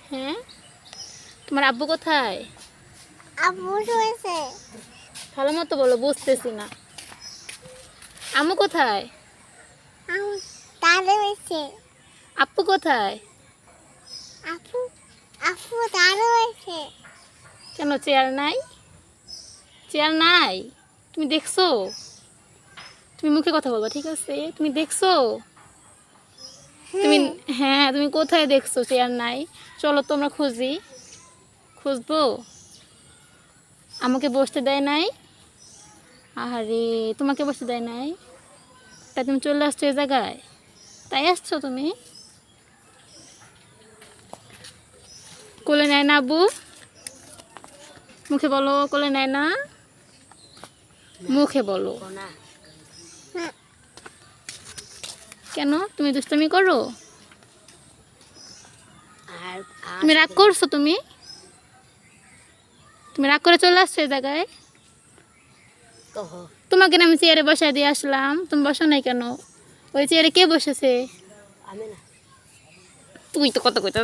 হ্যাঁ, তোমার আব্বু কোথায়? আব্বু শুয়েছে। ভালো মতো বলো, বুঝতেছি না। আম্মু কোথায়? আম্মু দাঁড়ে রয়েছে। আপু কোথায়? আপু আপু দাঁড়ে রয়েছে। কেন চেয়ার নাই? চেয়ার নাই? তুমি দেখছো? তুমি মুখে কথা বলবা, ঠিক আছে? তুমি দেখছো? তুমি হ্যাঁ, তুমি কোথায় দেখছো চেয়ার নাই? চলো তো আমরা খুঁজি। খুঁজবো। আমাকে বসতে দেয় নাই? আরে, তোমাকে বসতে দেয় নাই? তাই তুমি চলে আসছো এই জায়গায়? তাই আসছো তুমি? কোলে নেয় না আব্বু? মুখে বলো, কোলে নেয় না? মুখে বলো। কেন তুমি দুষ্টামি করো? তুমি রাগ করছো? তুমি তুমি রাগ করে চলে আসছো এই জায়গায়? তোমাকে না আমি চেয়ারে বসায় দিয়ে আসলাম, তুমি বসো নাই কেন? ওই চেয়ারে কে বসেছে? তুই তো কত কইতা